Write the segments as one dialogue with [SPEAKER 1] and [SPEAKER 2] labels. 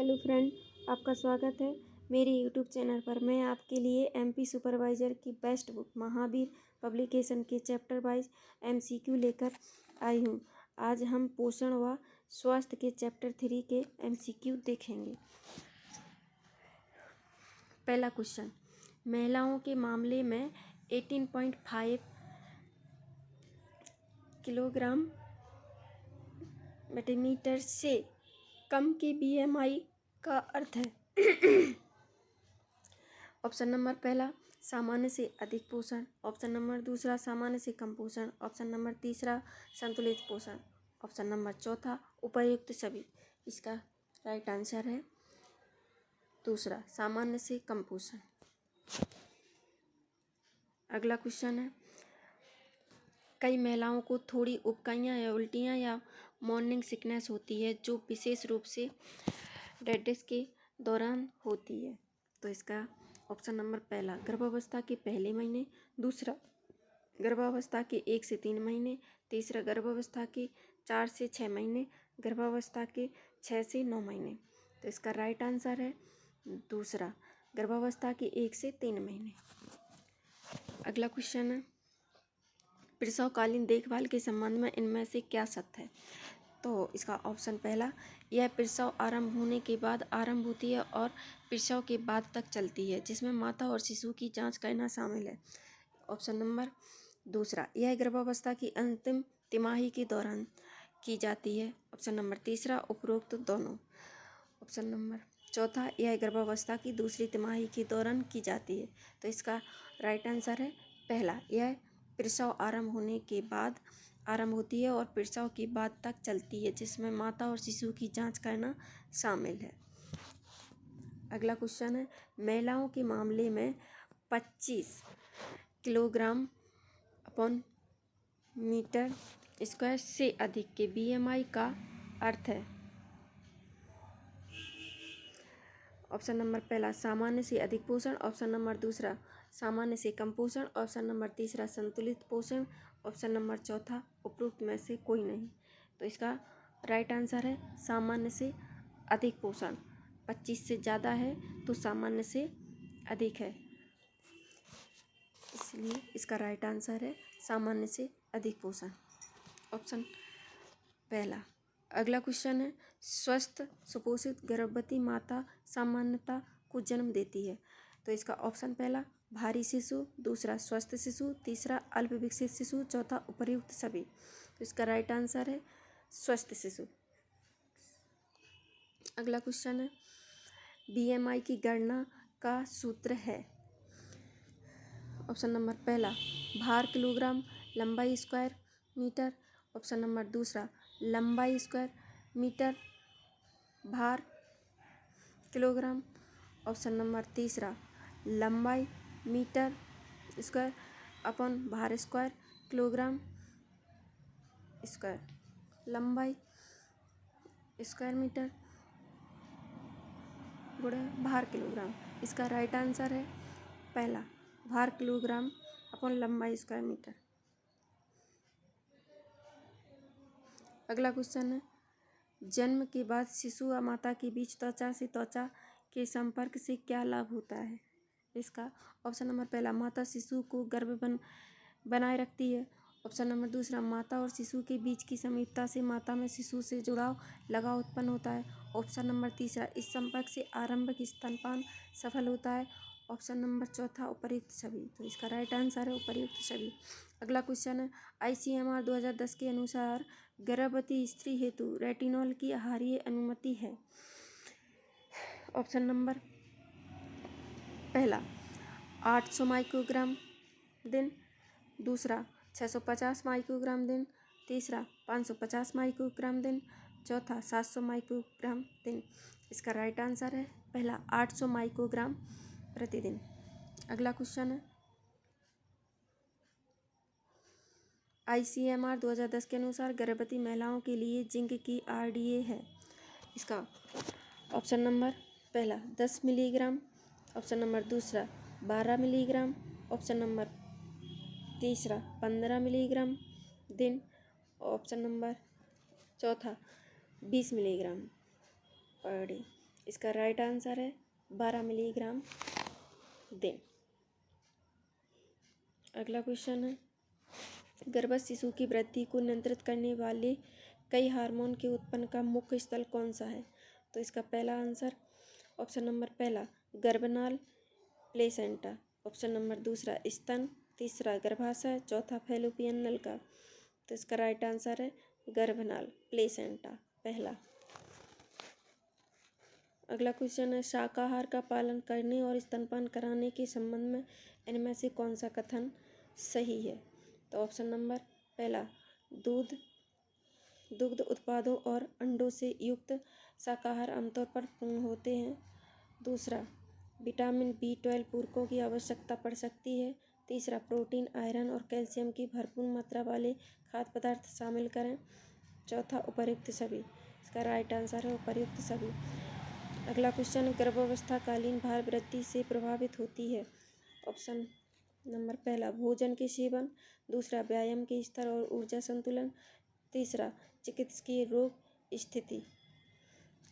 [SPEAKER 1] Hello friend, आपका स्वागत है मेरे यूट्यूब चैनल पर। मैं आपके लिए एमपी सुपरवाइज़र की बेस्ट बुक महावीर पब्लिकेशन के चैप्टर वाइज एमसीक्यू लेकर आई हूँ। आज हम पोषण व स्वास्थ्य के चैप्टर 3 के एमसीक्यू देखेंगे। पहला क्वेश्चन, महिलाओं के मामले में 18.5 किलोग्राम मिलीमीटर से कम के बीएमआई का अर्थ है। ऑप्शन नंबर पहला, सामान्य से अधिक पोषण। ऑप्शन नंबर दूसरा, सामान्य से कम पोषण। ऑप्शन नंबर तीसरा, संतुलित पोषण। ऑप्शन नंबर चौथा, उपर्युक्त सभी। इसका राइट आंसर है दूसरा, सामान्य से कम पोषण। अगला क्वेश्चन है, कई महिलाओं को थोड़ी उबकाइयाँ या उल्टियाँ या मॉर्निंग सिकनेस होती है जो विशेष रूप से डेडिस के दौरान होती है। तो इसका ऑप्शन नंबर पहला, गर्भावस्था के पहले महीने। दूसरा, गर्भावस्था के 1 से 3 महीने। तीसरा, गर्भावस्था के 4 से 6 महीने। गर्भावस्था के 6 से 9 महीने। तो इसका राइट आंसर है दूसरा, गर्भावस्था के 1 से 3 महीने। अगला क्वेश्चन है, प्रसवकालीन देखभाल के संबंध में इनमें से क्या सत्य है। तो इसका ऑप्शन पहला, यह प्रसव आरंभ होने के बाद आरंभ होती है और प्रसव के बाद तक चलती है, जिसमें माता और शिशु की जांच करना शामिल है। ऑप्शन नंबर दूसरा, यह गर्भावस्था की अंतिम तिमाही के दौरान की जाती है। ऑप्शन नंबर तीसरा, उपरोक्त दोनों। ऑप्शन नंबर चौथा, यह गर्भावस्था की दूसरी तिमाही के दौरान की जाती है। तो इसका राइट आंसर है पहला, यह प्रसव आरंभ होने के बाद आरंभ होती है और प्रसव के बाद तक चलती है, जिसमें माता और शिशु की जांच करना शामिल है। अगला क्वेश्चन है, महिलाओं के मामले में 25 किलोग्राम अपॉन मीटर स्क्वायर से अधिक के बीएमआई का अर्थ है। ऑप्शन नंबर पहला, सामान्य से अधिक पोषण। ऑप्शन नंबर दूसरा, सामान्य से कम पोषण। ऑप्शन नंबर तीसरा, संतुलित पोषण। ऑप्शन नंबर चौथा, उपरोक्त में से कोई नहीं। तो इसका राइट आंसर है सामान्य से अधिक पोषण। 25 से ज़्यादा है तो सामान्य से अधिक है, इसलिए इसका राइट आंसर है सामान्य से अधिक पोषण, ऑप्शन पहला। अगला क्वेश्चन है, स्वस्थ सुपोषित गर्भवती माता सामान्यता को जन्म देती है। तो इसका ऑप्शन पहला, भारी शिशु। दूसरा, स्वस्थ शिशु। तीसरा, अल्प विकसित शिशु। चौथा, उपर्युक्त सभी। तो इसका राइट आंसर है स्वस्थ शिशु। अगला क्वेश्चन है, बीएमआई की गणना का सूत्र है। ऑप्शन नंबर पहला, भार किलोग्राम लंबाई स्क्वायर मीटर। ऑप्शन नंबर दूसरा, लंबाई स्क्वायर मीटर भार किलोग्राम। ऑप्शन नंबर तीसरा, लंबाई मीटर स्क्वायर अपॉन भार स्क्वायर किलोग्राम स्क्वायर। लंबाई स्क्वायर मीटर गुणे भार किलोग्राम। इसका राइट आंसर है पहला, भार किलोग्राम अपॉन लंबाई स्क्वायर मीटर। अगला क्वेश्चन है, जन्म के बाद शिशु व माता के बीच त्वचा से त्वचा के संपर्क से क्या लाभ होता है। इसका ऑप्शन नंबर पहला, माता शिशु को गर्भ बनाए रखती है। ऑप्शन नंबर दूसरा, माता और शिशु के बीच की समीपता से माता में शिशु से जुड़ाव लगाव उत्पन्न होता है। ऑप्शन नंबर तीसरा, इस संपर्क से आरंभिक स्तनपान सफल होता है। ऑप्शन नंबर चौथा, उपर्युक्त सभी। तो इसका राइट आंसर है उपर्युक्त सभी। अगला क्वेश्चन है, ICMR 2010 के अनुसार गर्भवती स्त्री हेतु रेटिनॉल की आहारीय अनुमति है। ऑप्शन नंबर पहला, 800 माइक्रोग्राम दिन। दूसरा, 650 माइक्रोग्राम दिन। तीसरा, 550 माइक्रोग्राम दिन। चौथा, 700 माइक्रोग्राम दिन। इसका राइट आंसर है पहला, 800 माइक्रोग्राम प्रतिदिन। अगला क्वेश्चन है, ICMR 2010 के अनुसार गर्भवती महिलाओं के लिए जिंक की RDA है। इसका ऑप्शन नंबर पहला, 10 मिलीग्राम। ऑप्शन नंबर दूसरा, 12 मिलीग्राम। ऑप्शन नंबर तीसरा, 15 मिलीग्राम दिन। ऑप्शन नंबर चौथा, 20 मिलीग्राम पर डे। इसका राइट आंसर है 12 मिलीग्राम दिन। अगला क्वेश्चन है, गर्भस्थ शिशु की वृद्धि को नियंत्रित करने वाले कई हार्मोन के उत्पन्न का मुख्य स्थल कौन सा है? तो इसका पहला आंसर ऑप्शन नंबर पहला गर्भनाल प्लेसेंटा, ऑप्शन नंबर दूसरा स्तन, तीसरा गर्भाशय, चौथा फैलोपियन नलिका। तो इसका राइट आंसर है गर्भनाल प्लेसेंटा पहला। अगला क्वेश्चन है, शाकाहार का पालन करने और स्तनपान कराने के संबंध में इनमें से कौन सा कथन सही है? तो ऑप्शन नंबर पहला दुग्ध उत्पादों और अंडों से युक्त शाकाहार आमतौर पर पूर्ण होते हैं। दूसरा, विटामिन B12 पूरकों की आवश्यकता पड़ सकती है। तीसरा, प्रोटीन, आयरन और कैल्शियम की भरपूर मात्रा वाले खाद्य पदार्थ शामिल करें। चौथा, उपर्युक्त सभी। इसका राइट आंसर है उपर्युक्त सभी। अगला क्वेश्चन, गर्भावस्था कालीन भार वृद्धि से प्रभावित होती है। ऑप्शन नंबर पहला भोजन के सेवन, दूसरा व्यायाम के स्तर और ऊर्जा संतुलन, तीसरा चिकित्सकीय रोग स्थिति,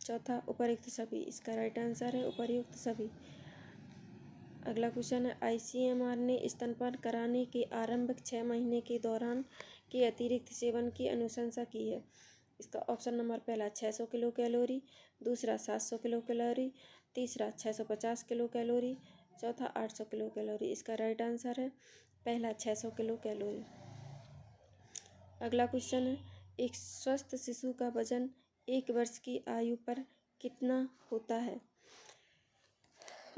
[SPEAKER 1] चौथा उपर्युक्त सभी। इसका राइट आंसर है उपर्युक्त सभी। अगला क्वेश्चन है, ICMR ने स्तनपान कराने के आरंभिक 6 महीने के दौरान के अतिरिक्त सेवन की अनुशंसा की है। इसका ऑप्शन नंबर पहला 600 किलो कैलोरी, दूसरा 700 किलो कैलोरी, तीसरा 650 किलो कैलोरी, चौथा 800 किलो कैलोरी। इसका राइट आंसर है पहला 600 किलो कैलोरी। अगला क्वेश्चन है, एक स्वस्थ शिशु का वजन 1 वर्ष की आयु पर कितना होता है?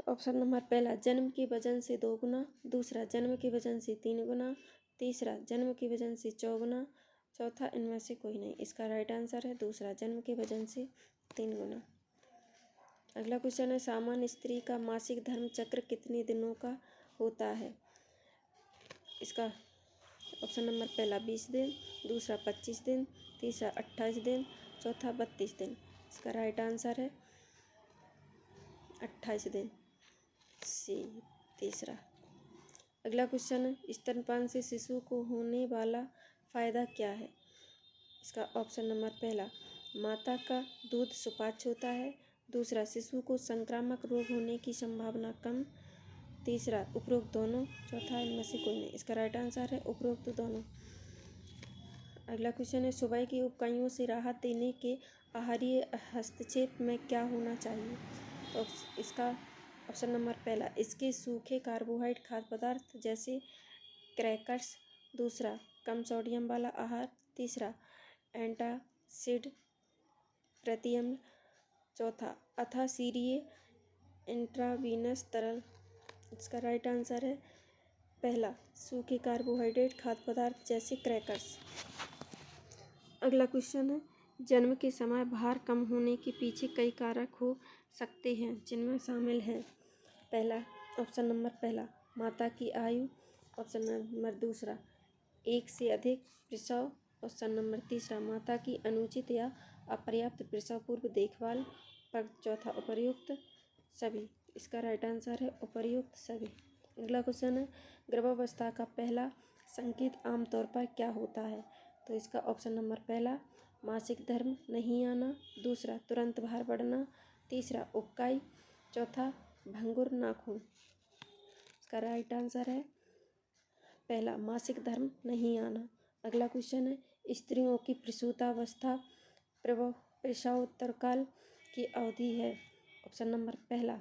[SPEAKER 1] ऑप्शन नंबर पहला जन्म के वजन से 2 गुना, दूसरा जन्म के वजन से 3 गुना, तीसरा जन्म के वजन से 4 गुना, चौथा इनमें से कोई नहीं। इसका राइट आंसर है दूसरा जन्म के वजन से 3 गुना। अगला क्वेश्चन है, सामान्य स्त्री का मासिक धर्म चक्र कितने दिनों का होता है? इसका ऑप्शन नंबर पहला 20 दिन, दूसरा 25 दिन, तीसरा 28 दिन, चौथा 32 दिन। इसका राइट आंसर है 28 दिन सी तीसरा। अगला क्वेश्चन है, स्तनपान से शिशु को होने वाला फायदा क्या है? इसका ऑप्शन नंबर पहला माता का दूध सुपाच्य होता है, दूसरा शिशु को संक्रामक रोग होने की संभावना कम, तीसरा उपरोक्त दोनों, चौथा इनमें से कोई नहीं। इसका राइट आंसर है उपरोक्त दोनों। अगला क्वेश्चन है, सुबह की उपकाइयों से राहत देने के आहारीय हस्तक्षेप में क्या होना चाहिए? तो इसका ऑप्शन नंबर पहला इसके सूखे कार्बोहाइड्रेट खाद्य पदार्थ जैसे क्रैकर्स, दूसरा कम सोडियम वाला आहार, तीसरा एंटासिड प्रतिअम्ल, चौथा अथासीरिये इंट्रावीनस तरल। इसका राइट आंसर है पहला सूखे कार्बोहाइड्रेट खाद्य पदार्थ जैसे क्रैकर्स। अगला क्वेश्चन है, जन्म के समय भार कम होने के पीछे कई कारक हो सकते हैं, जिनमें शामिल है पहला ऑप्शन नंबर पहला माता की आयु, ऑप्शन नंबर दूसरा एक से अधिक प्रसव, ऑप्शन नंबर तीसरा माता की अनुचित या अपर्याप्त प्रसव पूर्व देखभाल, पर चौथा उपर्युक्त सभी। इसका राइट आंसर है उपर्युक्त सभी। अगला क्वेश्चन है, गर्भावस्था का पहला संकेत आमतौर पर क्या होता है? तो इसका ऑप्शन नंबर पहला मासिक धर्म नहीं आना, दूसरा तुरंत भार बढ़ना, तीसरा उबकाई, चौथा भंगुर नाखून। इसका राइट आंसर है पहला मासिक धर्म नहीं आना। अगला क्वेश्चन है, स्त्रियों की प्रसूतावस्था प्रसवोत्तरकाल की अवधि है। ऑप्शन नंबर पहला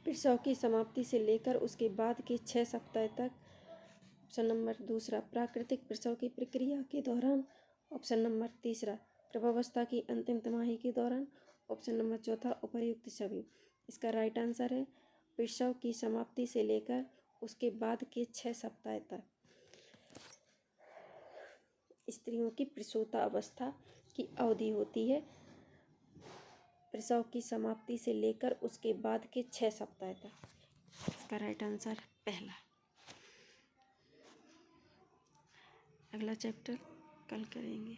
[SPEAKER 1] प्रसव की समाप्ति से लेकर उसके बाद के 6 सप्ताह तक, ऑप्शन नंबर दूसरा प्राकृतिक प्रसव की प्रक्रिया के दौरान, ऑप्शन नंबर तीसरा गर्भावस्था की अंतिम तिमाही के दौरान, ऑप्शन नंबर चौथा उपर्युक्त सभी। इसका राइट आंसर है प्रसव की समाप्ति से लेकर उसके बाद के 6 सप्ताह तक स्त्रियों की प्रसूतावस्था की अवधि होती है, प्रसव की समाप्ति से लेकर उसके बाद के 6 सप्ताह तक। इसका राइट आंसर पहला। अगला चैप्टर कल करेंगे।